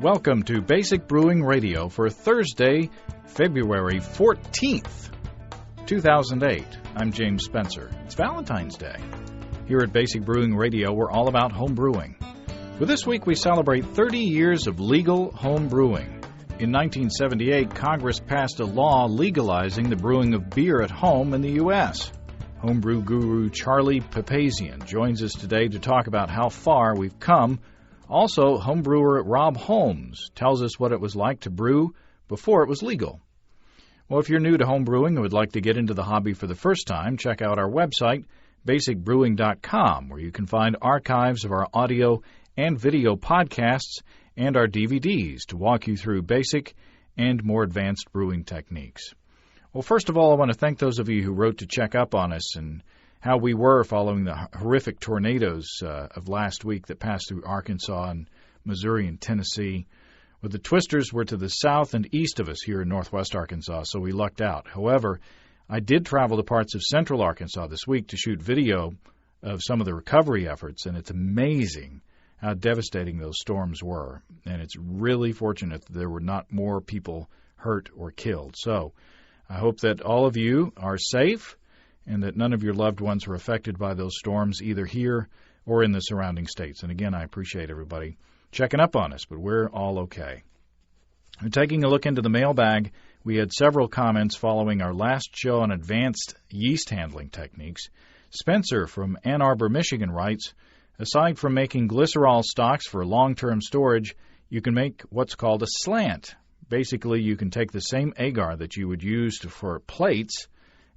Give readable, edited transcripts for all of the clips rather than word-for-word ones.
Welcome to Basic Brewing Radio for Thursday, February 14th, 2008. I'm James Spencer. It's Valentine's Day. Here at Basic Brewing Radio, we're all about home brewing. For this week, we celebrate 30 years of legal home brewing. In 1978, Congress passed a law legalizing the brewing of beer at home in the U.S. Homebrew guru Charlie Papazian joins us today to talk about how far we've come. Also, homebrewer Robb Holmes tells us what it was like to brew before it was legal. Well, if you're new to homebrewing and would like to get into the hobby for the first time, check out our website, basicbrewing.com, where you can find archives of our audio and video podcasts and our DVDs to walk you through basic and more advanced brewing techniques. Well, first of all, I want to thank those of you who wrote to check up on us and how we were following the horrific tornadoes of last week that passed through Arkansas and Missouri and Tennessee. Well, the twisters were to the south and east of us here in northwest Arkansas, so we lucked out. However, I did travel to parts of central Arkansas this week to shoot video of some of the recovery efforts, and it's amazing how devastating those storms were. And it's really fortunate that there were not more people hurt or killed. So I hope that all of you are safe and that none of your loved ones were affected by those storms, either here or in the surrounding states. And again, I appreciate everybody checking up on us, but we're all okay. We're taking a look into the mailbag. We had several comments following our last show on advanced yeast handling techniques. Spencer from Ann Arbor, Michigan writes, aside from making glycerol stocks for long-term storage, you can make what's called a slant. Basically, you can take the same agar that you would use for plates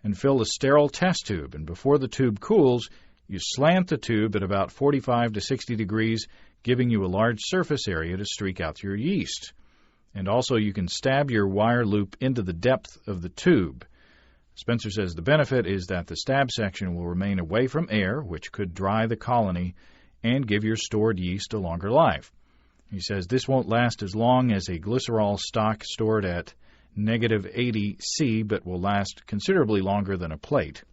and fill a sterile test tube, and before the tube cools, you slant the tube at about 45 to 60 degrees, giving you a large surface area to streak out your yeast. And also, you can stab your wire loop into the depth of the tube. Spencer says the benefit is that the stab section will remain away from air, which could dry the colony and give your stored yeast a longer life. He says this won't last as long as a glycerol stock stored at negative 80 C, but will last considerably longer than a plate.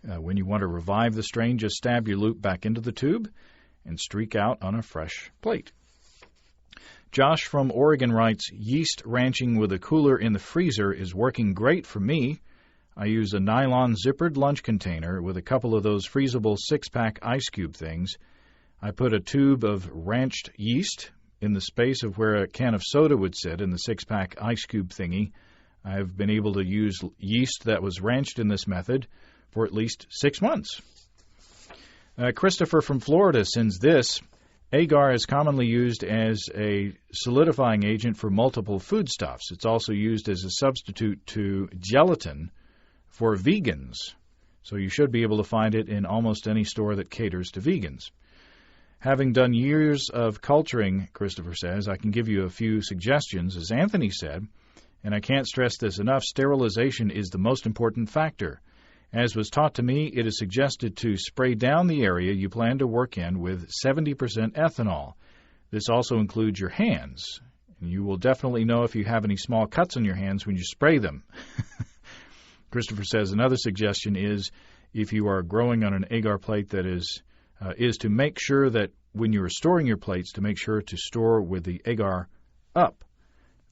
When you want to revive the strain, just stab your loop back into the tube and streak out on a fresh plate. Josh from Oregon writes, yeast ranching with a cooler in the freezer is working great for me. I use a nylon zippered lunch container with a couple of those freezable 6-pack ice cube things. I put a tube of ranched yeast in the space of where a can of soda would sit in the 6-pack ice cube thingy. I've been able to use yeast that was ranched in this method for at least 6 months. Christopher from Florida sends this. Agar is commonly used as a solidifying agent for multiple foodstuffs. It's also used as a substitute to gelatin for vegans, so you should be able to find it in almost any store that caters to vegans. Having done years of culturing, Christopher says, I can give you a few suggestions. As Anthony said, and I can't stress this enough, sterilization is the most important factor. As was taught to me, it is suggested to spray down the area you plan to work in with 70% ethanol. This also includes your hands. And you will definitely know if you have any small cuts on your hands when you spray them. Christopher says another suggestion is if you are growing on an agar plate that is to make sure that when you are storing your plates, to make sure to store with the agar up.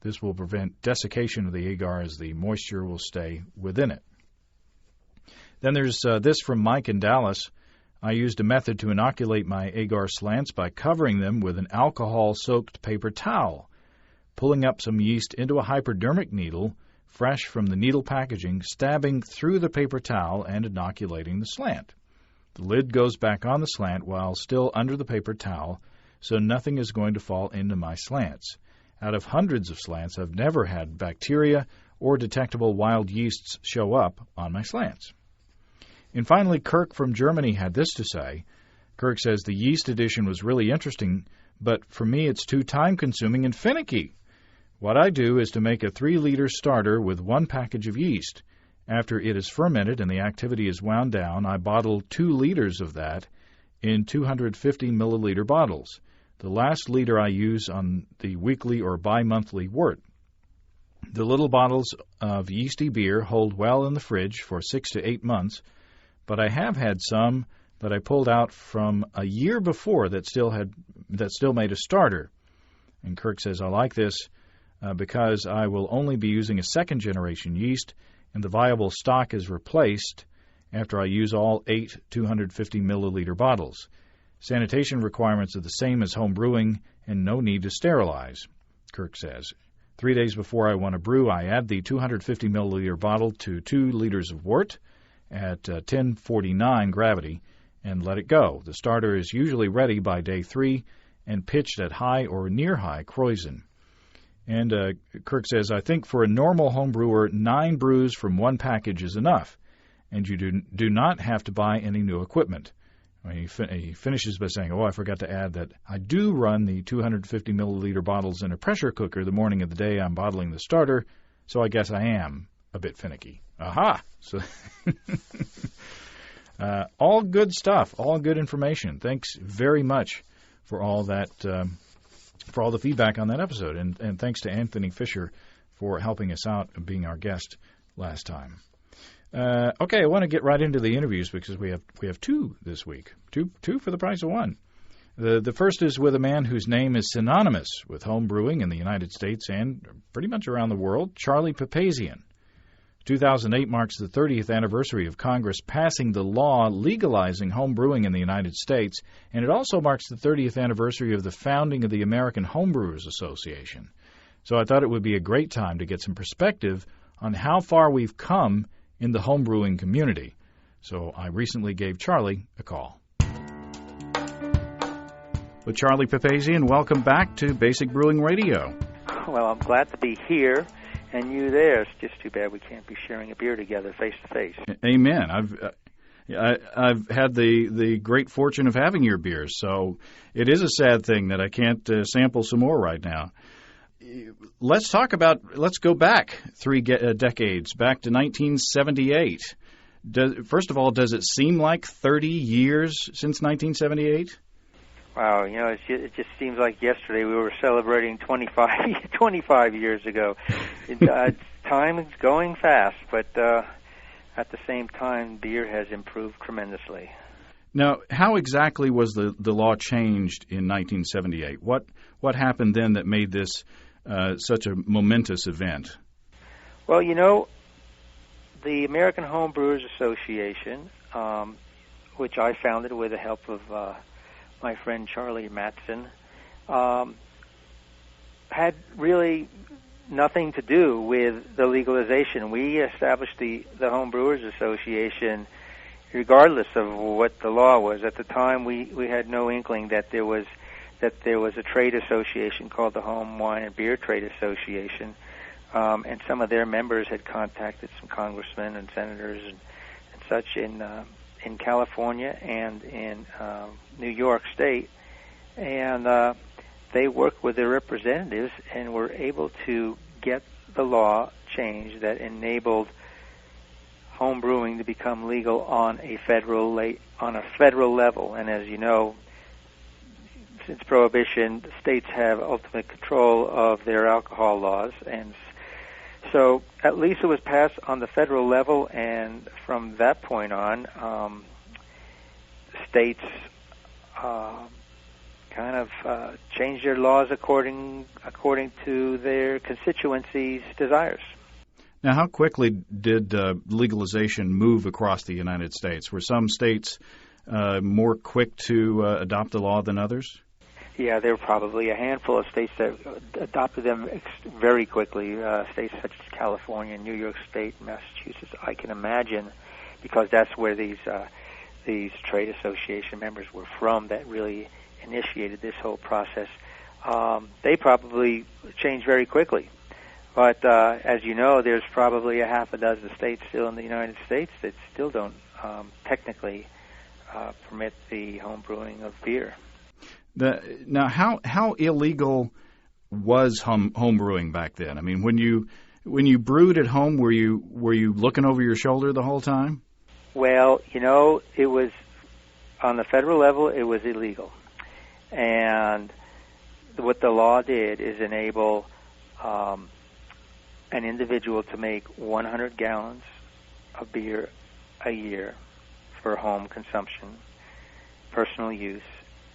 This will prevent desiccation of the agar as the moisture will stay within it. Then there's this from Mike in Dallas. I used a method to inoculate my agar slants by covering them with an alcohol-soaked paper towel, pulling up some yeast into a hypodermic needle, fresh from the needle packaging, stabbing through the paper towel and inoculating the slant. The lid goes back on the slant while still under the paper towel, so nothing is going to fall into my slants. Out of hundreds of slants, I've never had bacteria or detectable wild yeasts show up on my slants. And finally, Kirk from Germany had this to say. Kirk says, the yeast addition was really interesting, but for me it's too time-consuming and finicky. What I do is to make a 3-liter starter with 1 package of yeast. After it is fermented and the activity is wound down, I bottle 2 liters of that in 250-milliliter bottles. The last liter I use on the weekly or bi-monthly wort. The little bottles of yeasty beer hold well in the fridge for 6 to 8 months, but I have had some that I pulled out from a year before that still made a starter. And Kirk says, I like this because I will only be using a second-generation yeast, and the viable stock is replaced after I use all 8 250-milliliter bottles. Sanitation requirements are the same as home brewing and no need to sterilize, Kirk says. 3 days before I want to brew, I add the 250-milliliter bottle to 2 liters of wort at 1049 gravity and let it go. The starter is usually ready by day 3 and pitched at high or near high kreuzen. And Kirk says, I think for a normal home brewer, 9 brews from one package is enough, and you do not have to buy any new equipment. He finishes by saying, I forgot to add that I do run the 250-milliliter bottles in a pressure cooker the morning of the day I'm bottling the starter, so I guess I am a bit finicky. Aha! So all good stuff, all good information. Thanks very much for all that, for all the feedback on that episode, and thanks to Anthony Fisher for helping us out and being our guest last time. Okay, I want to get right into the interviews because we have 2 this week, two for the price of 1. The first is with a man whose name is synonymous with home brewing in the United States and pretty much around the world, Charlie Papazian. 2008 marks the 30th anniversary of Congress passing the law legalizing home brewing in the United States, and it also marks the 30th anniversary of the founding of the American Homebrewers Association. So I thought it would be a great time to get some perspective on how far we've come in the homebrewing community. So I recently gave Charlie a call. Well, Charlie Papazian, welcome back to Basic Brewing Radio. Well, I'm glad to be here and you there. It's just too bad we can't be sharing a beer together face to face. Amen. I've had the great fortune of having your beers, so it is a sad thing that I can't sample some more right now. Let's go back 3 decades, back to 1978. First of all, does it seem like 30 years since 1978? Wow, it just seems like yesterday we were celebrating 25 years ago. Time is going fast, but at the same time, beer has improved tremendously. Now, how exactly was the law changed in 1978? What happened then that made this such a momentous event? Well, the American Homebrewers Association, which I founded with the help of my friend Charlie Matson, had really nothing to do with the legalization. We established the Homebrewers Association regardless of what the law was. At the time, we had no inkling that there was a trade association called the Home Wine and Beer Trade Association, and some of their members had contacted some congressmen and senators and such in California and in New York State, and they worked with their representatives and were able to get the law changed that enabled home brewing to become legal on a federal level. And as you know, since Prohibition, the states have ultimate control of their alcohol laws, and so at least it was passed on the federal level, and from that point on, states kind of changed their laws according to their constituencies' desires. Now, how quickly did legalization move across the United States? Were some states more quick to adopt the law than others? Yeah, there were probably a handful of states that adopted them very quickly, states such as California, New York State, Massachusetts. I can imagine, because that's where these trade association members were from that really initiated this whole process. They probably changed very quickly. But as you know, there's probably a half a dozen states still in the United States that still don't technically permit the home brewing of beer. Now, how illegal was home brewing back then? I mean, when you brewed at home, were you looking over your shoulder the whole time? Well, it was on the federal level. It was illegal, and what the law did is enable an individual to make 100 gallons of beer a year for home consumption, personal use,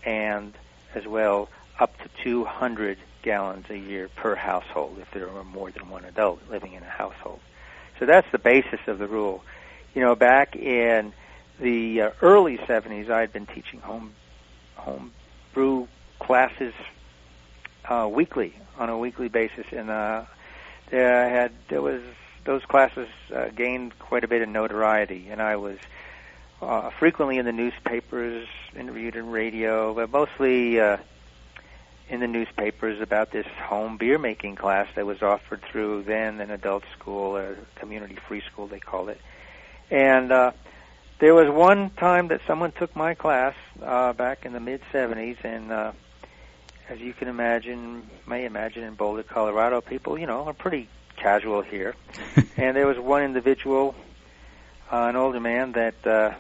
and as well up to 200 gallons a year per household if there were more than one adult living in a household. So that's the basis of the rule. You know, back in the early 70s, I had been teaching home brew classes weekly, on a weekly basis, and those classes gained quite a bit of notoriety, and I was frequently in the newspapers, interviewed in radio, but mostly in the newspapers about this home beer making class that was offered through then an adult school, a community free school they called it. And there was one time that someone took my class back in the mid-'70s, and as you can may imagine in Boulder, Colorado, people, are pretty casual here. And there was one individual, an older man, that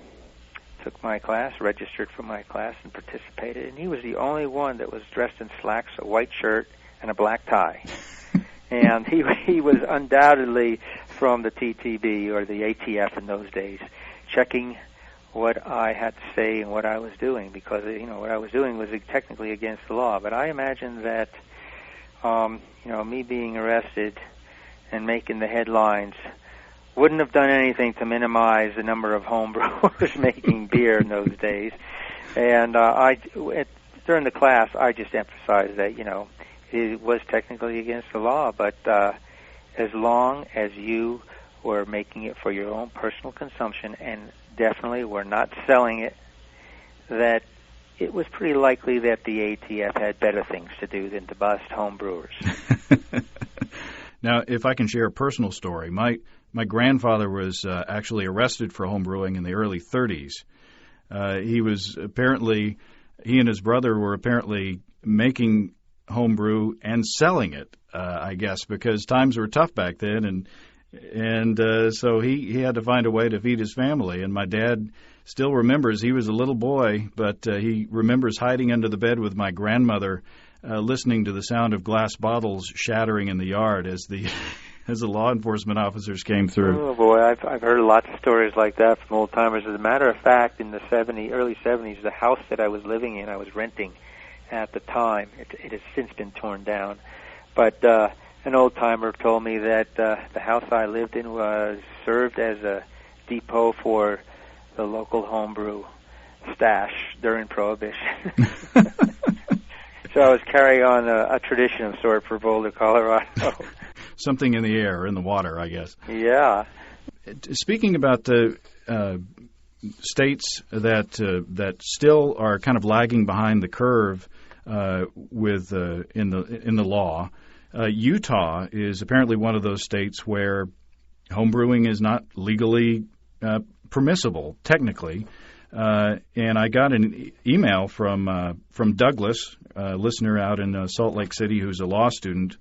took my class, registered for my class, and participated. And he was the only one that was dressed in slacks, a white shirt, and a black tie. And he was undoubtedly from the TTB or the ATF in those days, checking what I had to say and what I was doing, because what I was doing was technically against the law. But I imagine that me being arrested and making the headlines wouldn't have done anything to minimize the number of home brewers making beer in those days. And during the class, I just emphasized that it was technically against the law, but as long as you were making it for your own personal consumption and definitely were not selling it, that it was pretty likely that the ATF had better things to do than to bust home brewers. Now, if I can share a personal story, my grandfather was actually arrested for home brewing in the early 30s. He and his brother were apparently making home brew and selling it, I guess, because times were tough back then, and so he had to find a way to feed his family. And my dad still remembers, he was a little boy, but he remembers hiding under the bed with my grandmother, listening to the sound of glass bottles shattering in the yard as the law enforcement officers came through. Oh boy, I've heard lots of stories like that from old timers. As a matter of fact, in the early 70s, the house that I was living in, I was renting at the time. It has since been torn down, but an old timer told me that the house I lived in was served as a depot for the local homebrew stash during Prohibition. So I was carrying on a tradition of sort for Boulder, Colorado. Something in the air, in the water, I guess. Yeah. Speaking about the states that still are kind of lagging behind the curve with in the law, Utah is apparently one of those states where homebrewing is not legally permissible, technically. And I got an email from Douglas, a listener out in Salt Lake City who's a law student,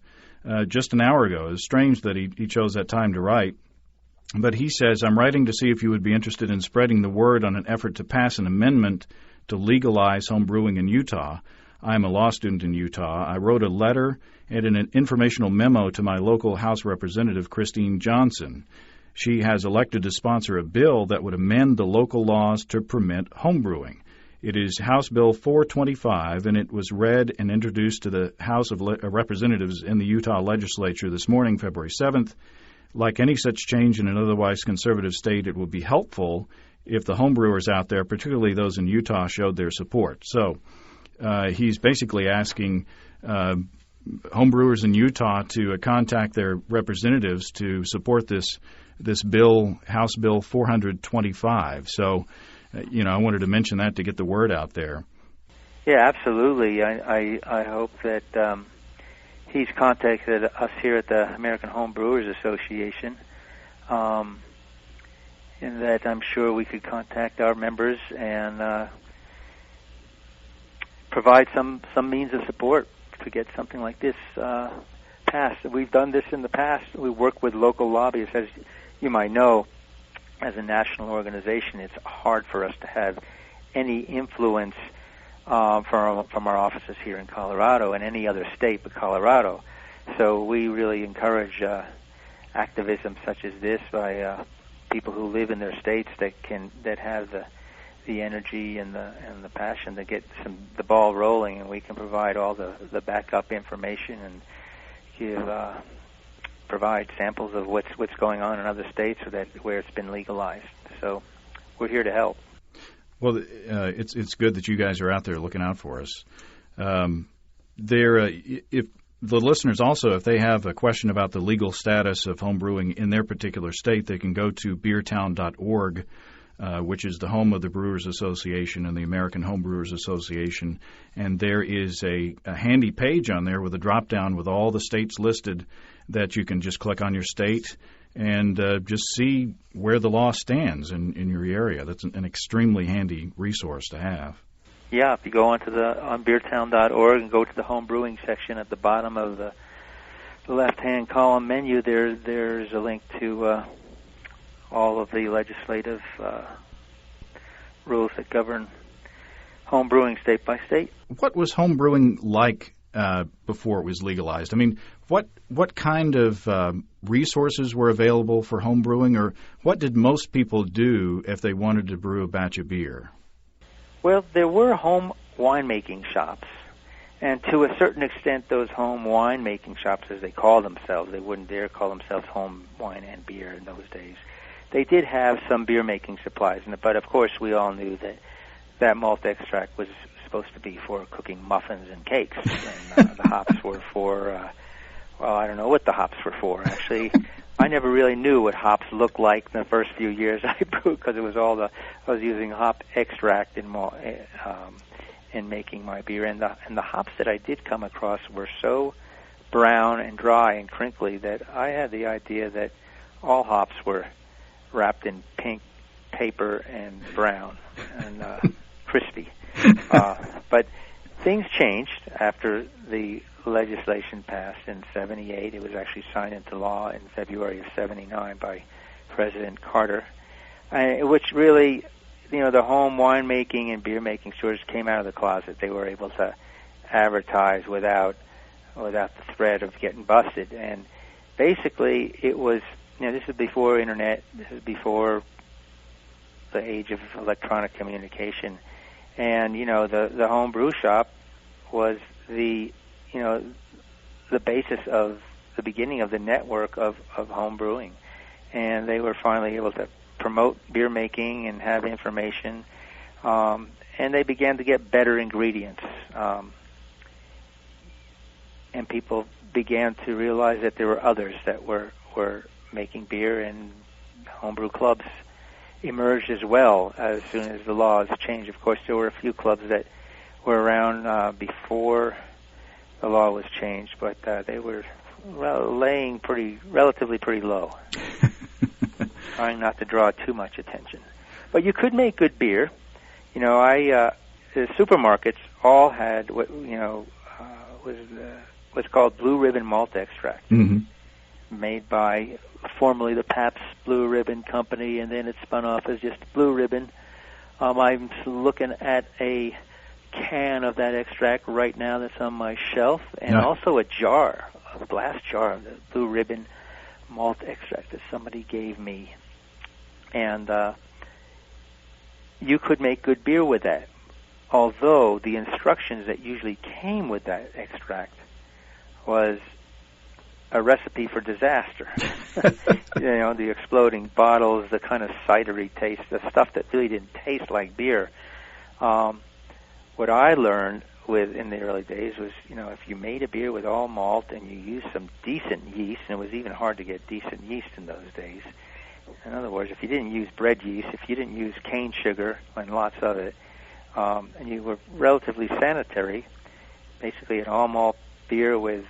just an hour ago. It's strange that he chose that time to write. But he says, I'm writing to see if you would be interested in spreading the word on an effort to pass an amendment to legalize home brewing in Utah. I'm a law student in Utah. I wrote a letter and an informational memo to my local House Representative, Christine Johnson. She has elected to sponsor a bill that would amend the local laws to permit homebrewing. It is House Bill 425, and it was read and introduced to the House of Representatives in the Utah legislature this morning, February 7th. Like any such change in an otherwise conservative state, it would be helpful if the homebrewers out there, particularly those in Utah, showed their support. So he's basically asking homebrewers in Utah to contact their representatives to support this bill, House Bill 425. So, I wanted to mention that to get the word out there. Yeah, absolutely. I hope that he's contacted us here at the American Home Brewers Association, and that I'm sure we could contact our members and provide some means of support to get something like this passed. We've done this in the past. We work with local lobbyists. As you might know, as a national organization, it's hard for us to have any influence from our offices here in Colorado and any other state but Colorado. So we really encourage activism such as this by people who live in their states that have the energy and the passion to get the ball rolling, and we can provide all the backup information and provide samples of what's going on in other states where it's been legalized. So we're here to help. Well, it's good that you guys are out there looking out for us. If the listeners also, if they have a question about the legal status of home brewing in their particular state, they can go to beertown.org, which is the home of the Brewers Association and the American Home Brewers Association, and there is a handy page on there with a drop-down with all the states listed that you can just click on your state and just see where the law stands in your area. That's an extremely handy resource to have. Yeah, if you go on beertown.org and go to the home brewing section at the bottom of the left-hand column menu, there's a link to all of the legislative rules that govern home brewing state by state. What was home brewing like before it was legalized? I mean, what kind of resources were available for home brewing, or what did most people do if they wanted to brew a batch of beer? Well, there were home winemaking shops, and to a certain extent, those home winemaking shops, as they call themselves, they wouldn't dare call themselves home wine and beer in those days. They did have some beer-making supplies, but of course we all knew that malt extract was supposed to be for cooking muffins and cakes, and the hops were for, well, I don't know what the hops were for, actually. I never really knew what hops looked like in the first few years I brewed, because it was I was using hop extract in making my beer, and the hops that I did come across were so brown and dry and crinkly that I had the idea that all hops were wrapped in pink paper and brown and crispy. But things changed after the legislation passed in 78. It was actually signed into law in February of 79 by President Carter, which really, the home winemaking and beer-making stores came out of the closet. They were able to advertise without the threat of getting busted. And basically, it was, this is before internet, this is before the age of electronic communication. And, the home brew shop was the basis of the beginning of the network of home brewing. And they were finally able to promote beer making and have information. And they began to get better ingredients. And people began to realize that there were others that were making beer, and homebrew clubs emerged as well as soon as the laws changed. Of course, there were a few clubs that were around before the law was changed, but they were laying relatively pretty low, trying not to draw too much attention. But you could make good beer. The supermarkets all had what what's called Blue Ribbon malt extract, made by formerly the Pabst Blue Ribbon Company, and then it spun off as just Blue Ribbon. I'm looking at a can of that extract right now that's on my shelf, and also a glass jar of the Blue Ribbon malt extract that somebody gave me. And you could make good beer with that, although the instructions that usually came with that extract was a recipe for disaster. The exploding bottles, the kind of cidery taste, the stuff that really didn't taste like beer. What I learned in the early days was, if you made a beer with all malt and you used some decent yeast, and it was even hard to get decent yeast in those days. In other words, if you didn't use bread yeast, if you didn't use cane sugar and lots of it, and you were relatively sanitary, basically an all malt beer with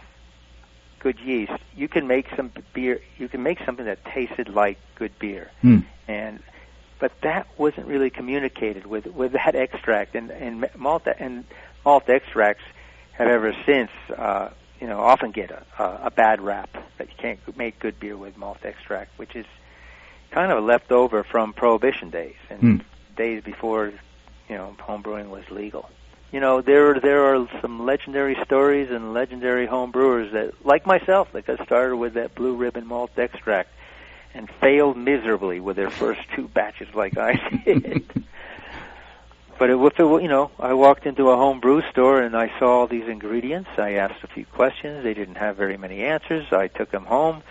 good yeast, you can make some beer. You can make something that tasted like good beer, but that wasn't really communicated with that extract. And malt extracts have ever since, often get a bad rap that you can't make good beer with malt extract, which is kind of a leftover from Prohibition days and days before home brewing was legal. There are some legendary stories and legendary home brewers that, like myself, that got started with that Blue Ribbon malt extract and failed miserably with their first two batches like I did. But I walked into a home brew store and I saw all these ingredients. I asked a few questions. They didn't have very many answers. I took them home,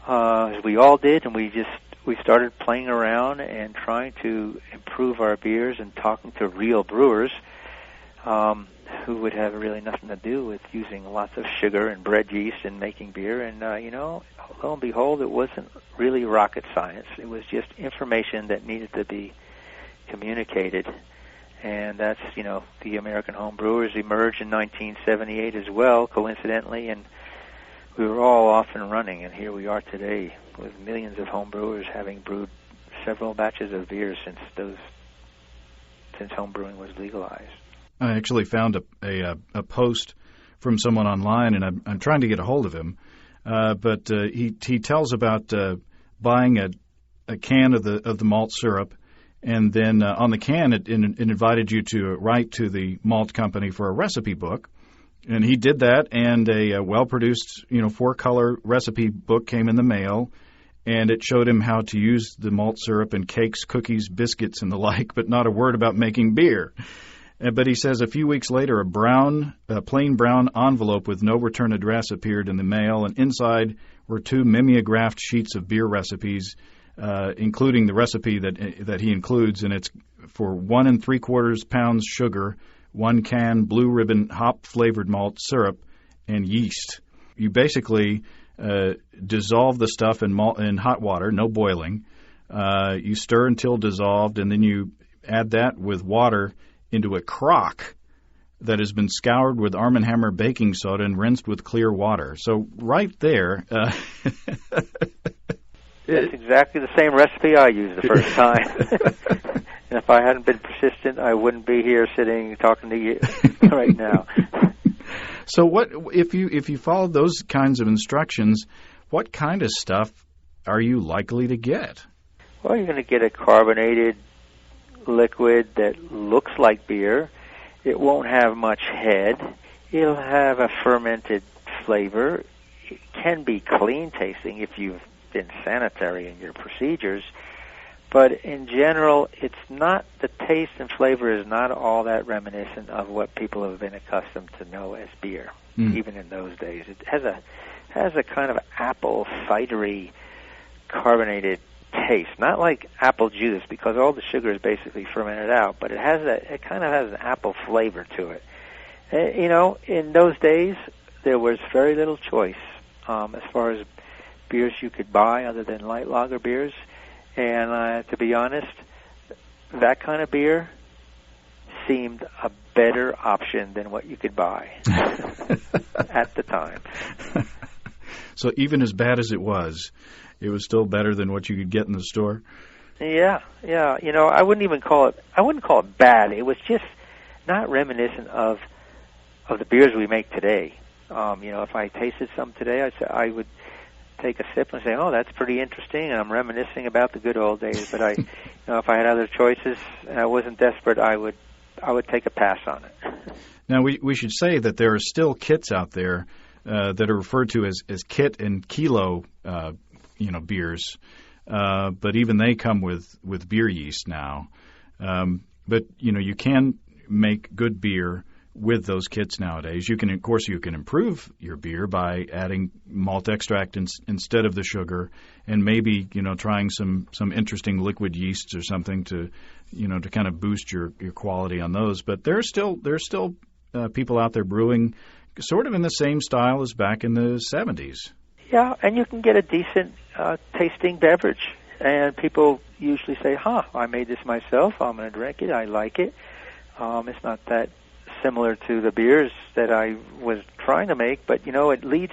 as we all did, and we started playing around and trying to improve our beers and talking to real brewers who would have really nothing to do with using lots of sugar and bread yeast in making beer. And, lo and behold, it wasn't really rocket science. It was just information that needed to be communicated. And that's, the American home brewers emerged in 1978 as well, coincidentally, and we were all off and running, and here we are today with millions of home brewers having brewed several batches of beers since home brewing was legalized. I actually found a post from someone online, and I'm trying to get a hold of him, but he tells about buying a can of the malt syrup. And then on the can, it invited you to write to the malt company for a recipe book. And he did that, and a well-produced, 4-color recipe book came in the mail. And it showed him how to use the malt syrup in cakes, cookies, biscuits, and the like, but not a word about making beer. But he says a few weeks later, a plain brown envelope with no return address appeared in the mail, and inside were 2 mimeographed sheets of beer recipes, including the recipe that he includes, and it's for 1 3/4 pounds sugar, 1 can Blue Ribbon hop-flavored malt syrup, and yeast. You basically dissolve the stuff in hot water, no boiling. You stir until dissolved, and then you add that with water into a crock that has been scoured with Arm & Hammer baking soda and rinsed with clear water. So right there... That's exactly the same recipe I used the first time. And if I hadn't been persistent, I wouldn't be here sitting talking to you right now. So what if you follow those kinds of instructions, what kind of stuff are you likely to get? Well, you're going to get a carbonated liquid that looks like beer. It won't have much head. It'll have a fermented flavor. It can be clean tasting if you've been sanitary in your procedures, but in general, it's not, the taste and flavor is not all that reminiscent of what people have been accustomed to know as beer, even in those days. It has a kind of apple cidery carbonated taste, not like apple juice, because all the sugar is basically fermented out, but it kind of has an apple flavor to it. In those days, there was very little choice as far as beers you could buy other than light lager beers, and to be honest, that kind of beer seemed a better option than what you could buy at the time. So even as bad as it was still better than what you could get in the store? Yeah. I wouldn't call it bad. It was just not reminiscent of the beers we make today. If I tasted some today, I would take a sip and say, "Oh, that's pretty interesting," and I'm reminiscing about the good old days. But if I had other choices and I wasn't desperate, I would take a pass on it. Now we should say that there are still kits out there that are referred to as kit and kilo, beers, but even they come with beer yeast now. But you can make good beer with those kits nowadays. You can improve your beer by adding malt extract instead of the sugar, and maybe trying some interesting liquid yeasts or something to kind of boost your quality on those. But there's still people out there brewing sort of in the same style as back in the 70s. Yeah, and you can get a decent tasting beverage, and people usually say, I made this myself, I'm going to drink it, I like it. It's not that similar to the beers that I was trying to make, but it leads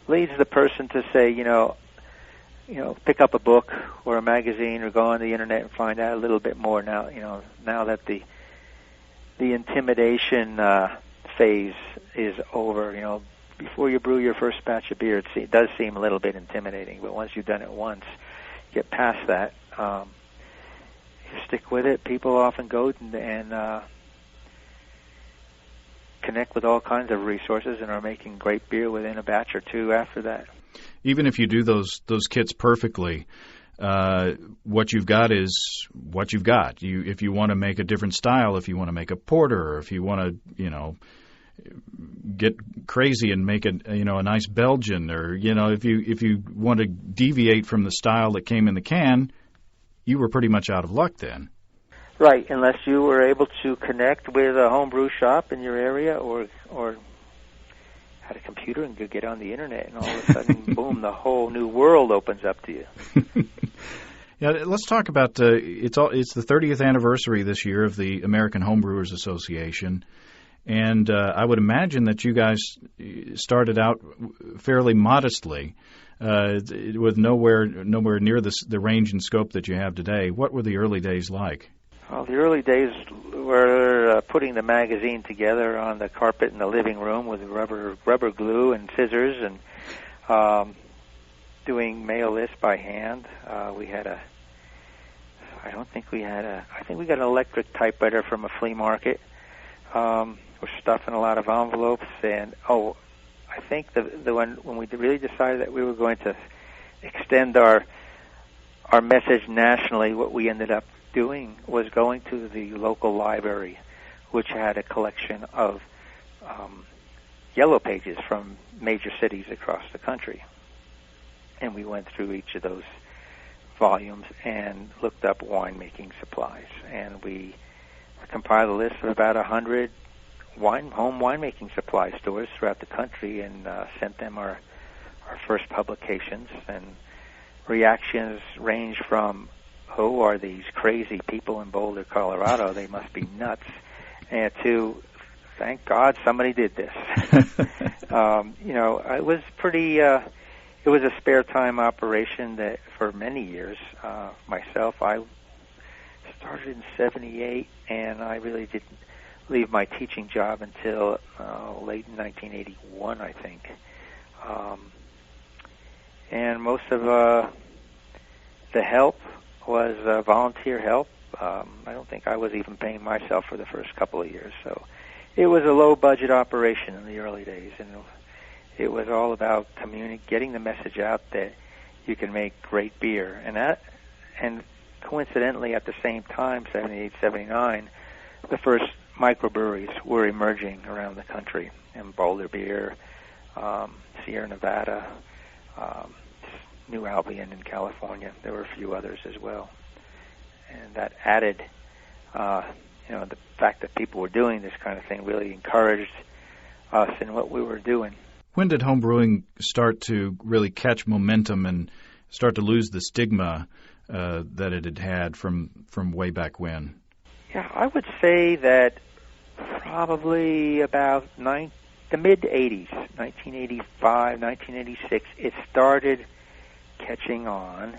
the person to say, pick up a book or a magazine or go on the internet and find out a little bit more now. Now that the intimidation phase is over. Before you brew your first batch of beer, it does seem a little bit intimidating, but once you've done it once, get past that. You stick with it. People often go and connect with all kinds of resources and are making great beer within a batch or two after that. Even if you do those kits perfectly, what you've got is what you've got. If you want to make a different style, if you want to make a porter, or if you want to, get crazy and make a nice Belgian, or if you want to deviate from the style that came in the can, you were pretty much out of luck then. Right, unless you were able to connect with a homebrew shop in your area, or had a computer and could get on the internet, and all of a sudden, boom, the whole new world opens up to you. Yeah, let's talk about it's the 30th anniversary this year of the American Homebrewers Association, and I would imagine that you guys started out fairly modestly, with nowhere near the range and scope that you have today. What were the early days like? Well, the early days were putting the magazine together on the carpet in the living room with rubber glue and scissors, and doing mail lists by hand. I think we got an electric typewriter from a flea market. We're stuffing a lot of envelopes, and I think the one when we really decided that we were going to extend our message nationally, what we ended up doing was going to the local library, which had a collection of yellow pages from major cities across the country. And we went through each of those volumes and looked up winemaking supplies. And we compiled a list of about 100 home winemaking supply stores throughout the country, and sent them our first publications. And reactions range from, who are these crazy people in Boulder, Colorado? They must be nuts. And to, thank God somebody did this. It was pretty. It was a spare time operation that for many years. Myself, I started in '78, and I really didn't leave my teaching job until late in 1981, I think. And most of the help was volunteer help. I don't think I was even paying myself for the first couple of years. So it was a low-budget operation in the early days, and it was all about getting the message out that you can make great beer. And coincidentally, at the same time, 78, 79, the first microbreweries were emerging around the country, and Boulder Beer, Sierra Nevada, New Albion in California. There were a few others as well. And that added, the fact that people were doing this kind of thing really encouraged us in what we were doing. When did homebrewing start to really catch momentum and start to lose the stigma that it had had from way back when? Yeah, I would say that probably about the mid-'80s, 1985, 1986, it started catching on,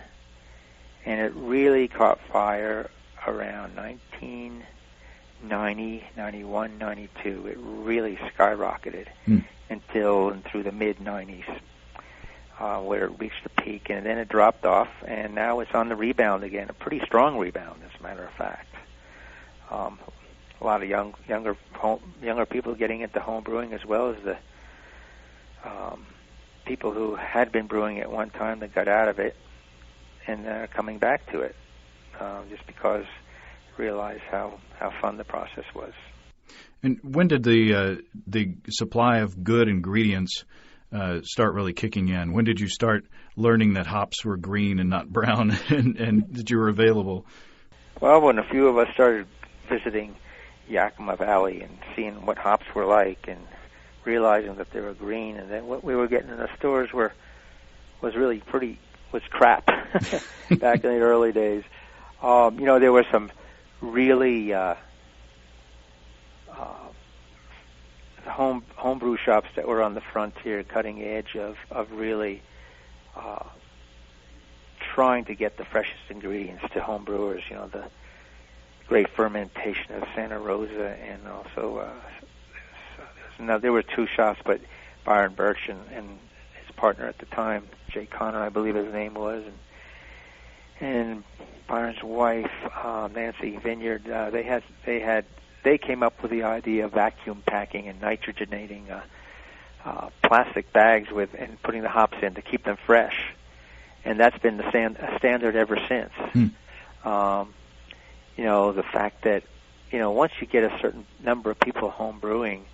and it really caught fire around 1990, 91, 92. It really skyrocketed until and through the mid-'90s, where it reached a peak, and then it dropped off, and now it's on the rebound again, a pretty strong rebound, as a matter of fact. A lot of younger people getting into home brewing, as well as the people who had been brewing at one time that got out of it and are coming back to it, just because they realized how fun the process was. And when did the supply of good ingredients start really kicking in? When did you start learning that hops were green and not brown, and that you were available? Well, when a few of us started visiting Yakima Valley and seeing what hops were like, and realizing that they were green, and then what we were getting in the stores was crap back in the early days. There were some really homebrew shops that were on the frontier, cutting edge of really trying to get the freshest ingredients to home brewers. The great fermentation of Santa Rosa, and also there were two shops, but Byron Birch and his partner at the time, Jay Connor, I believe his name was, and Byron's wife, Nancy Vineyard, they came up with the idea of vacuum packing and nitrogenating plastic bags and putting the hops in to keep them fresh. and that's been the standard ever since. The fact that once you get a certain number of people home brewing,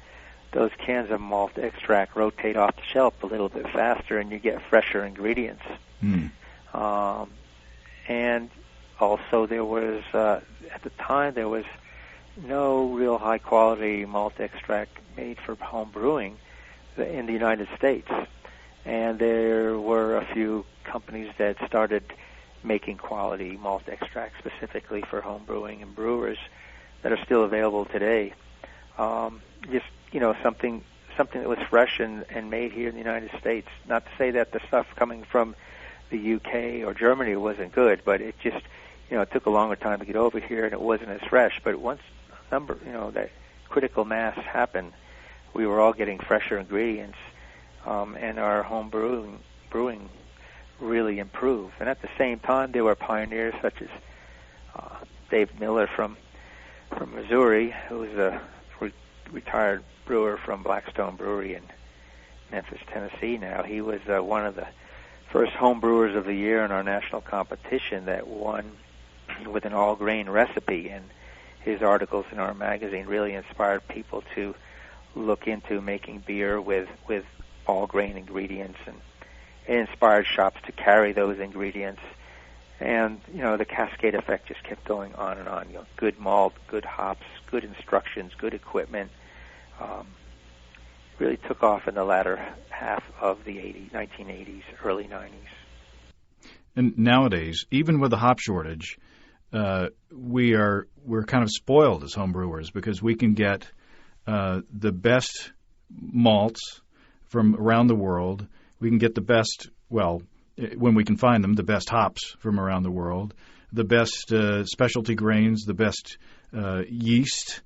those cans of malt extract rotate off the shelf a little bit faster, and you get fresher ingredients. And also, there was at the time there was no real high quality malt extract made for home brewing in the United States, and there were a few companies that started making quality malt extract specifically for home brewing and brewers that are still available today. Something that was fresh and made here in the United States. Not to say that the stuff coming from the UK or Germany wasn't good, but it just it took a longer time to get over here, and it wasn't as fresh. But once that critical mass happened, we were all getting fresher ingredients, and our home brewing really improved. And at the same time, there were pioneers such as Dave Miller from Missouri, who was a retired brewer from Blackstone Brewery in Memphis, Tennessee. Now he was one of the first home brewers of the year in our national competition that won with an all-grain recipe, and his articles in our magazine really inspired people to look into making beer with all-grain ingredients, and it inspired shops to carry those ingredients. And, the cascade effect just kept going on and on. Good malt, good hops, good instructions, good equipment. Really took off in the latter half of the 1980s, early 90s. And nowadays, even with the hop shortage, we're kind of spoiled as home brewers because we can get the best malts from around the world. We can get the best, when we can find them, the best hops from around the world, the best specialty grains, the best yeast.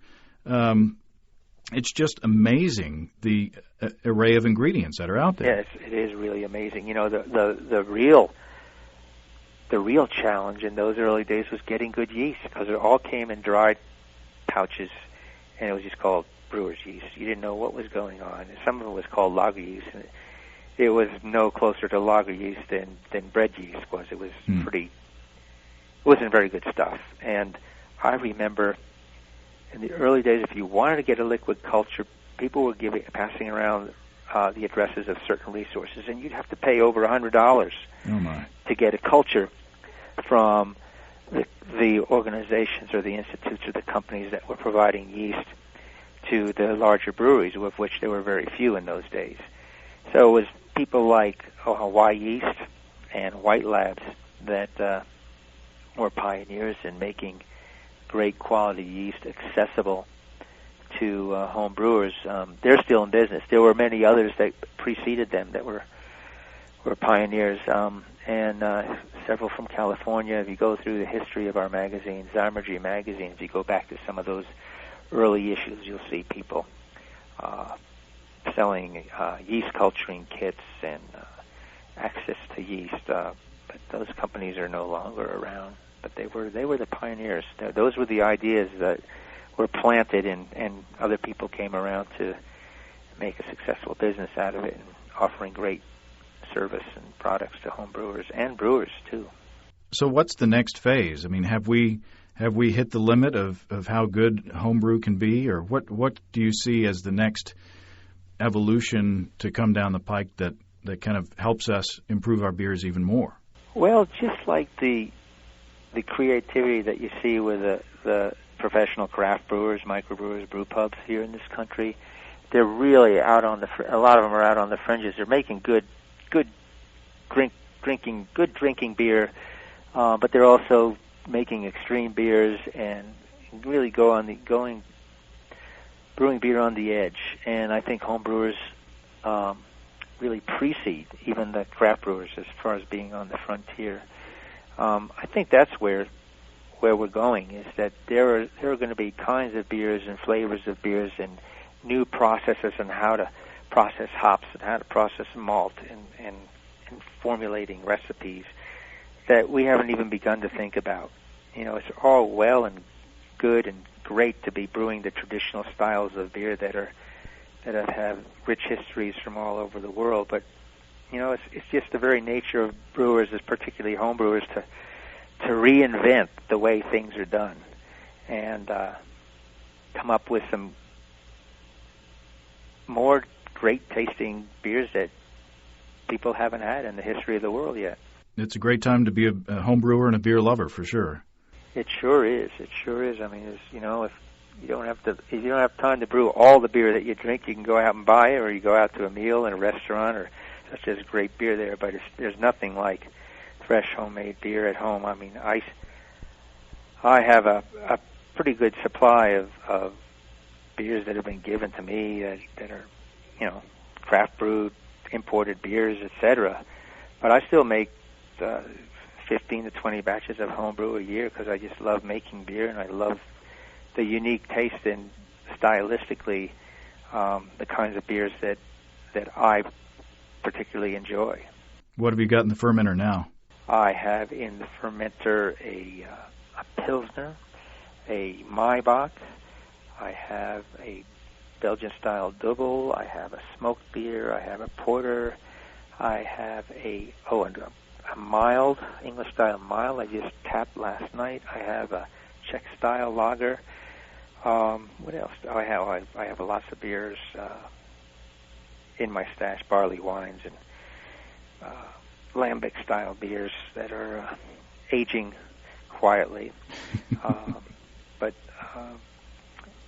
It's just amazing the array of ingredients that are out there. Yes, it is really amazing. The real challenge in those early days was getting good yeast, because it all came in dried pouches, and it was just called brewer's yeast. You didn't know what was going on. Some of it was called lager yeast, and it was no closer to lager yeast than bread yeast was. It was it wasn't very good stuff. And I remember in the early days, if you wanted to get a liquid culture, people were passing around the addresses of certain resources, and you'd have to pay over $100 to get a culture from the organizations or the institutes or the companies that were providing yeast to the larger breweries, of which there were very few in those days. So it was people like Hawaii Yeast and White Labs that were pioneers in making great quality yeast accessible to home brewers. They're still in business. There were many others that preceded them that were pioneers, and several from California. If you go through the history of our magazines, Zymergy magazines, you go back to some of those early issues, you'll see people selling yeast culturing kits and access to yeast. But those companies are no longer around. But they were the pioneers. Those were the ideas that were planted, and other people came around to make a successful business out of it, and offering great service and products to home brewers and brewers too. So what's the next phase? I mean, have we hit the limit of how good homebrew can be, or what do you see as the next evolution to come down the pike that kind of helps us improve our beers even more? Well, just like the creativity that you see with the professional craft brewers, microbrewers, brew pubs here in this country, they're really out on a lot of them are out on the fringes. They're making good drinking beer, but they're also making extreme beers and really brewing beer on the edge. And I think home brewers really precede even the craft brewers as far as being on the frontier. I think that's where we're going, is that there are going to be kinds of beers and flavors of beers and new processes on how to process hops and how to process malt and formulating recipes that we haven't even begun to think about. It's all well and good and great to be brewing the traditional styles of beer that have rich histories from all over the world, but it's just the very nature of brewers, is particularly home brewers, to reinvent the way things are done and come up with some more great tasting beers that people haven't had in the history of the world yet. It's a great time to be a home brewer and a beer lover, for sure. It sure is. It sure is. I mean, if you don't have time to brew all the beer that you drink, you can go out and buy it, or you go out to a meal in a restaurant, or such as great beer there. But there's nothing like fresh homemade beer at home. I mean, I have a pretty good supply of beers that have been given to me that are, craft brewed, imported beers, etc. But I still make 15 to 20 batches of homebrew a year because I just love making beer, and I love the unique taste and stylistically the kinds of beers that I particularly enjoy. What have you got in the fermenter now? I have in the fermenter a Pilsner, a Maibach, I have a Belgian-style double, I have a smoked beer, I have a porter, I have a mild, English-style mild I just tapped last night. I have a Czech-style lager. What else? I have lots of beers in my stash, barley wines and lambic-style beers that are aging quietly. But I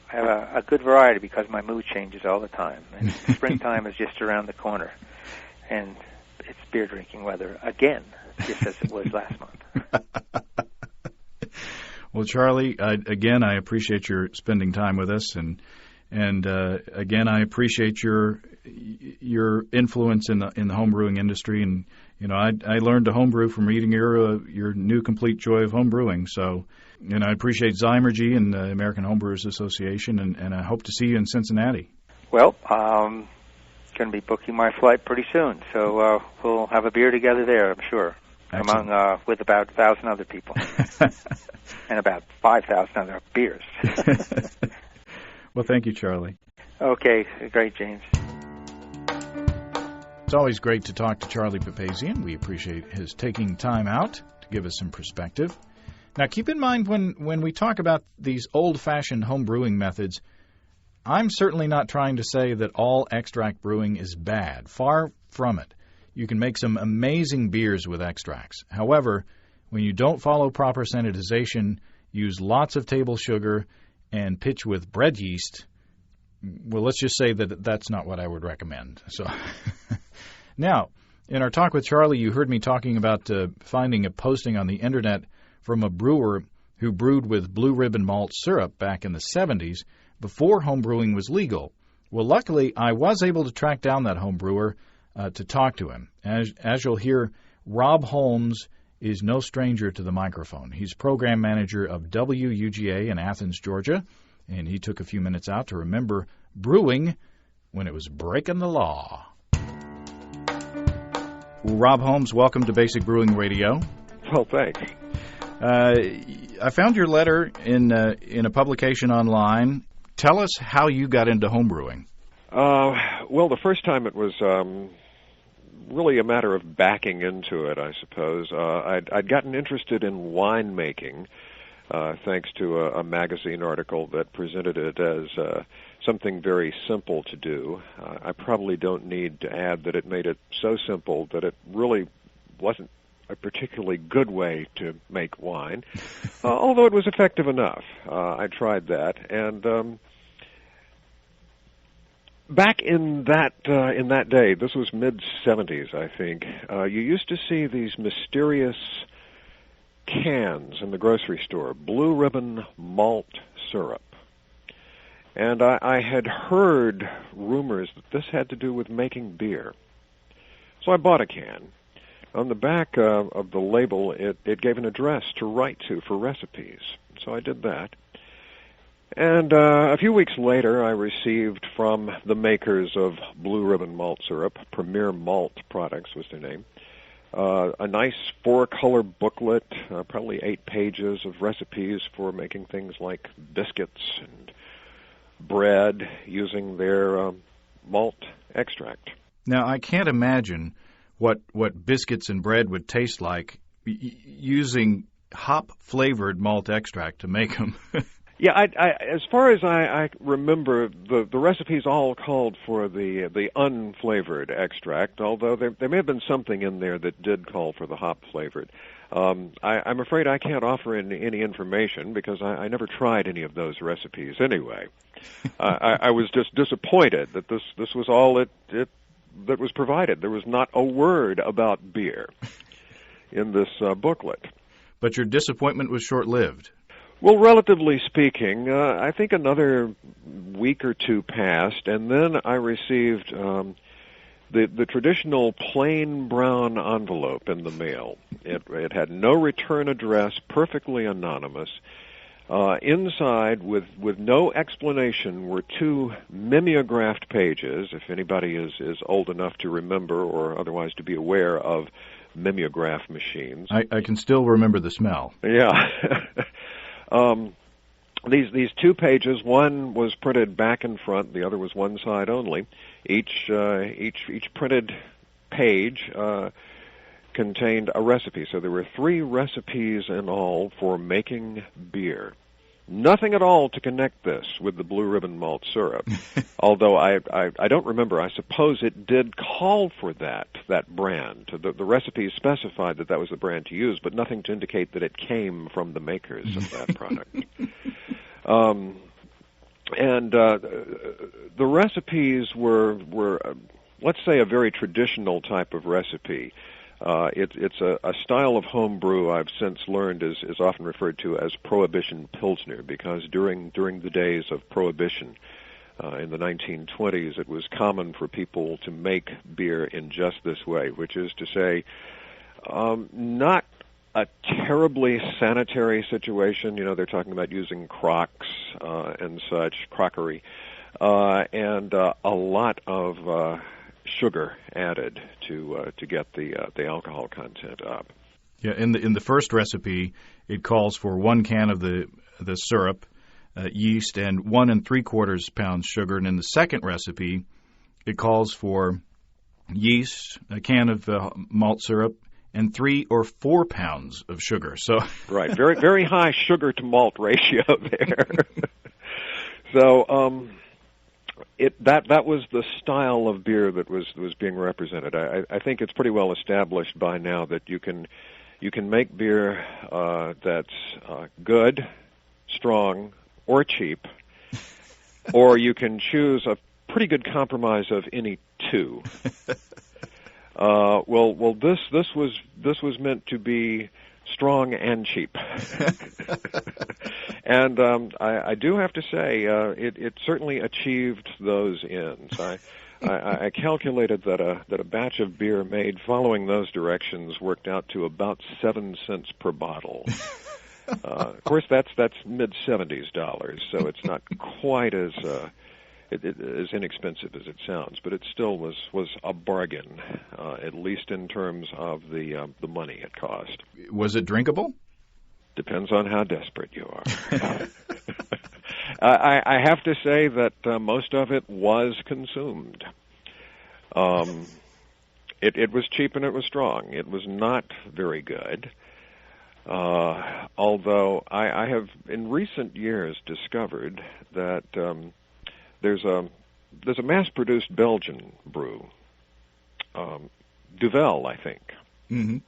have a good variety because my mood changes all the time. And springtime is just around the corner. And it's beer drinking weather again, just as it was last month. Well, Charlie, again, I appreciate your spending time with us, and again, I appreciate your influence in the homebrewing industry. And I learned to homebrew from reading your new Complete Joy of Homebrewing. So, I appreciate Zymergy and the American Homebrewers Association, and I hope to see you in Cincinnati. Well, going to be booking my flight pretty soon, so we'll have a beer together there, I'm sure. Excellent. With about 1,000 other people and about 5,000 other beers. Well, thank you, Charlie. Okay, great, James. It's always great to talk to Charlie Papazian. We appreciate his taking time out to give us some perspective. Now, keep in mind when we talk about these old-fashioned home brewing methods, I'm certainly not trying to say that all extract brewing is bad. Far from it. You can make some amazing beers with extracts. However, when you don't follow proper sanitization, use lots of table sugar, and pitch with bread yeast, well, let's just say that that's not what I would recommend. So, now, in our talk with Charlie, you heard me talking about finding a posting on the Internet from a brewer who brewed with blue ribbon malt syrup back in the 70s before homebrewing was legal. Well, luckily, I was able to track down that home brewer to talk to him. As you'll hear, Robb Holmes is no stranger to the microphone. He's program manager of WUGA in Athens, Georgia, and he took a few minutes out to remember brewing when it was breaking the law. Robb Holmes, welcome to Basic Brewing Radio. Well, thanks. I found your letter in a publication online. Tell us how you got into homebrewing. Well, the first time it was really a matter of backing into it, I suppose. I'd gotten interested in winemaking thanks to a magazine article that presented it as something very simple to do. I probably don't need to add that it made it so simple that it really wasn't a particularly good way to make wine, although it was effective enough. I tried that, and back in that day, this was mid-'70s, I think, you used to see these mysterious cans in the grocery store, blue ribbon malt syrup. And I had heard rumors that this had to do with making beer. So I bought a can. On the back of the label, it gave an address to write to for recipes. So I did that. And a few weeks later, I received from the makers of Blue Ribbon Malt Syrup, Premier Malt Products was their name, a nice 4-color booklet, probably 8 pages of recipes for making things like biscuits and bread using their malt extract. Now, I can't imagine what biscuits and bread would taste like using hop-flavored malt extract to make them. Yeah, as far as I remember, the recipes all called for the unflavored extract, although there may have been something in there that did call for the hop-flavored. I'm afraid I can't offer any information because I never tried any of those recipes anyway. I was just disappointed that this was all that was provided. There was not a word about beer in this booklet. But your disappointment was short-lived. Well, relatively speaking, I think another week or two passed, and then I received the traditional plain brown envelope in the mail. It had no return address, perfectly anonymous. Inside, with no explanation, were 2 mimeographed pages, if anybody is old enough to remember or otherwise to be aware of mimeograph machines. I can still remember the smell. Yeah. These 2 pages, one was printed back and front, the other was one side only. Each printed page contained a recipe. So there were 3 recipes in all for making beer. Nothing at all to connect this with the Blue Ribbon malt syrup. Although I don't remember. I suppose it did call for that brand. The recipe specified that was the brand to use, but nothing to indicate that it came from the makers of that product. The recipes were let's say, a very traditional type of recipe. It's a style of homebrew I've since learned is often referred to as Prohibition Pilsner, because during the days of Prohibition in the 1920s, it was common for people to make beer in just this way, which is to say, not a terribly sanitary situation. You know, they're talking about using crocks and such, crockery, and a lot of sugar added to get the alcohol content up. Yeah, in the first recipe, it calls for 1 can of the syrup, yeast, and 1 3/4 pounds sugar. And in the second recipe, it calls for yeast, a can of malt syrup, and 3 or 4 pounds of sugar. So right, very very high sugar to malt ratio there. So that was the style of beer that was being represented. I think it's pretty well established by now that you can make beer that's good, strong, or cheap, or you can choose a pretty good compromise of any two. Well, this was meant to be strong and cheap, and I do have to say it certainly achieved those ends. I calculated that a batch of beer made following those directions worked out to about 7 cents per bottle. Of course, that's mid-70s dollars, so it's not quite as inexpensive as it sounds, but it still was a bargain, at least in terms of the money it cost. Was it drinkable? Depends on how desperate you are. I have to say that most of it was consumed. It was cheap and it was strong. It was not very good. Although I have in recent years discovered that there's a mass-produced Belgian brew, Duvel, I think. Mm-hmm.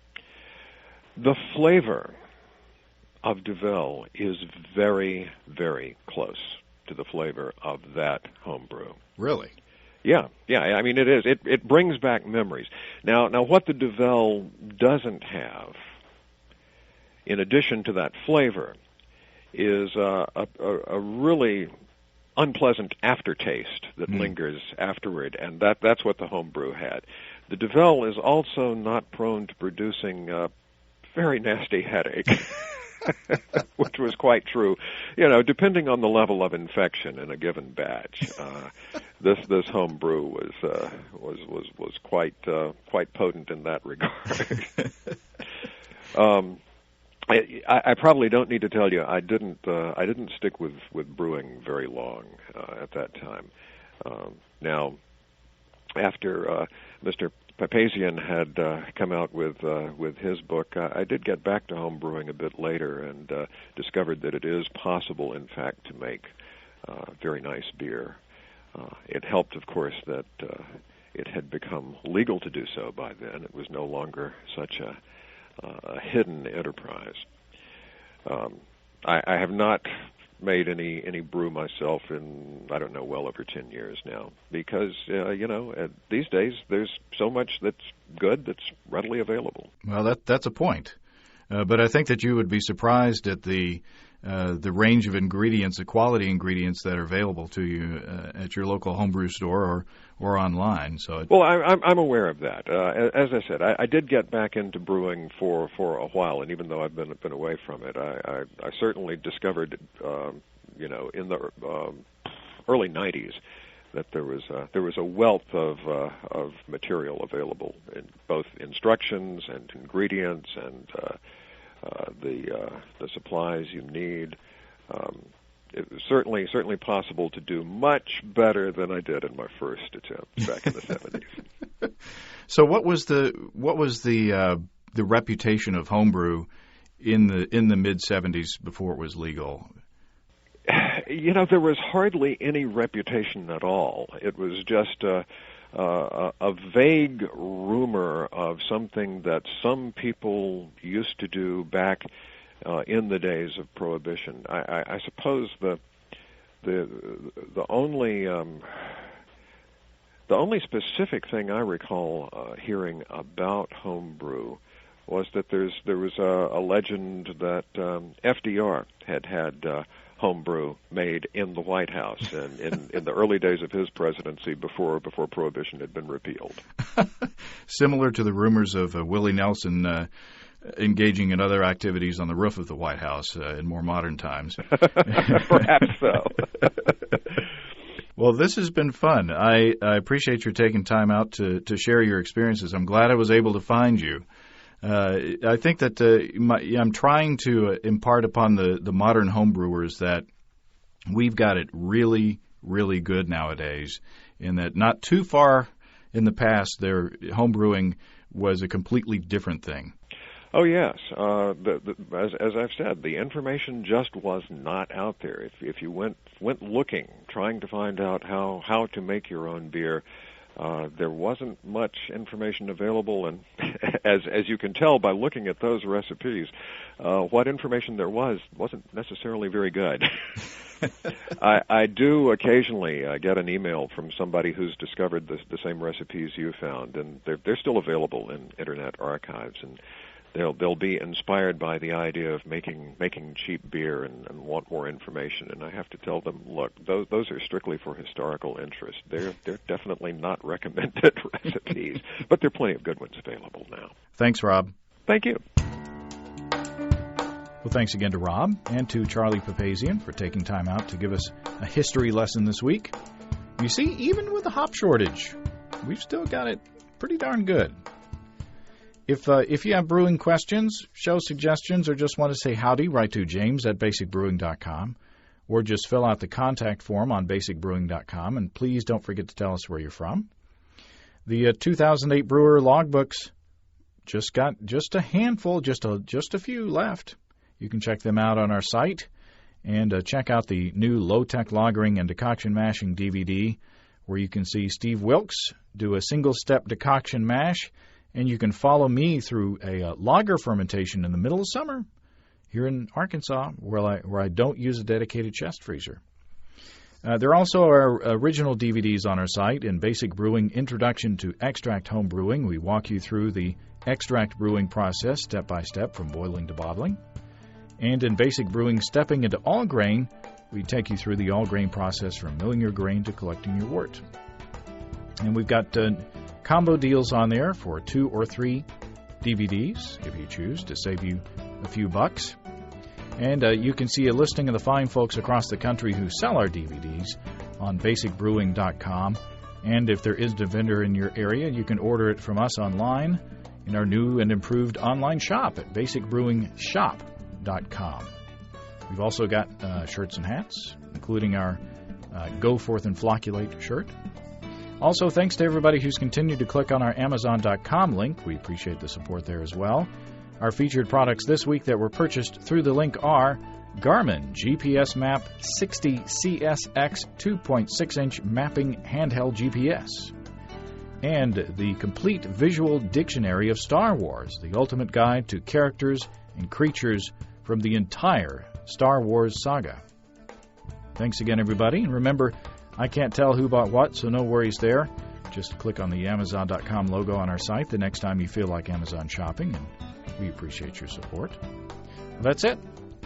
The flavor of Duvel is very, very close to the flavor of that homebrew. Really? Yeah. I mean, it is. It brings back memories. Now, what the Duvel doesn't have, in addition to that flavor, is a really unpleasant aftertaste that lingers afterward, and that's what the homebrew had. The Duvel is also not prone to producing a very nasty headache, which was quite true. You know, depending on the level of infection in a given batch, this homebrew was quite potent in that regard. I probably don't need to tell you I didn't stick with brewing very long at that time. Now, after Mr. Papazian had come out with his book, I did get back to home brewing a bit later and discovered that it is possible, in fact, to make very nice beer. It helped, of course, that it had become legal to do so by then. It was no longer such a hidden enterprise. I have not made any brew myself in, I don't know, well over 10 years now, because these days there's so much that's good that's readily available. Well, that's a point. But I think that you would be surprised at the range of ingredients, the quality ingredients that are available to you at your local homebrew store or online. So well, I'm aware of that. As I said, I did get back into brewing for a while, and even though I've been away from it, I certainly discovered, in the early '90s, that there was a wealth of material available in both instructions and ingredients and the supplies you need. It was certainly possible to do much better than I did in my first attempt back in the 70s. So what was the reputation of homebrew in the mid 70s before it was legal? There was hardly any reputation at all. It was just a vague rumor of something that some people used to do back in the days of Prohibition. I suppose the only specific thing I recall hearing about homebrew was that there was a legend that FDR had homebrew made in the White House and in the early days of his presidency before Prohibition had been repealed. Similar to the rumors of Willie Nelson engaging in other activities on the roof of the White House in more modern times. Perhaps so. Well, this has been fun. I appreciate your taking time out to share your experiences. I'm glad I was able to find you. I think that I'm trying to impart upon the modern homebrewers that we've got it really, really good nowadays, in that not too far in the past, their homebrewing was a completely different thing. Oh, yes. As I've said, the information just was not out there. If you went looking, trying to find out how to make your own beer, there wasn't much information available, and as you can tell by looking at those recipes, what information there wasn't necessarily very good. I do occasionally get an email from somebody who's discovered the same recipes you found, and they're still available in Internet archives, and they'll be inspired by the idea of making cheap beer and want more information. And I have to tell them, look, those are strictly for historical interest. They're definitely not recommended recipes, but there are plenty of good ones available now. Thanks, Rob. Thank you. Well, thanks again to Rob and to Charlie Papazian for taking time out to give us a history lesson this week. You see, even with a hop shortage, we've still got it pretty darn good. If you have brewing questions, show suggestions, or just want to say howdy, write to james@basicbrewing.com, or just fill out the contact form on basicbrewing.com, and please don't forget to tell us where you're from. The 2008 Brewer logbooks just got a handful, just a few left. You can check them out on our site, and check out the new low-tech lagering and decoction mashing DVD, where you can see Steve Wilkes do a single-step decoction mash, and you can follow me through a lager fermentation in the middle of summer here in Arkansas, where I don't use a dedicated chest freezer. There also are original DVDs on our site. In Basic Brewing Introduction to Extract Home Brewing, we walk you through the extract brewing process step by step from boiling to bottling. And in Basic Brewing Stepping into All Grain, we take you through the all grain process from milling your grain to collecting your wort. And we've got combo deals on there for 2 or 3 DVDs, if you choose, to save you a few bucks. And you can see a listing of the fine folks across the country who sell our DVDs on basicbrewing.com. And if there isn't a vendor in your area, you can order it from us online in our new and improved online shop at basicbrewingshop.com. We've also got shirts and hats, including our Go Forth and Flocculate shirt. Also, thanks to everybody who's continued to click on our Amazon.com link. We appreciate the support there as well. Our featured products this week that were purchased through the link are Garmin GPS Map 60 CSX 2.6-inch mapping handheld GPS, and the complete visual dictionary of Star Wars, the ultimate guide to characters and creatures from the entire Star Wars saga. Thanks again, everybody. And remember, I can't tell who bought what, so no worries there. Just click on the Amazon.com logo on our site the next time you feel like Amazon shopping, and we appreciate your support. Well, that's it.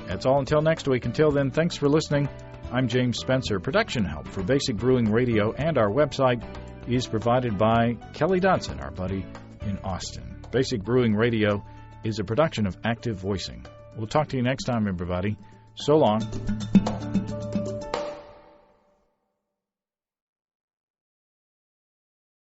That's all until next week. Until then, thanks for listening. I'm James Spencer. Production help for Basic Brewing Radio and our website is provided by Kelly Dodson, our buddy in Austin. Basic Brewing Radio is a production of Active Voicing. We'll talk to you next time, everybody. So long.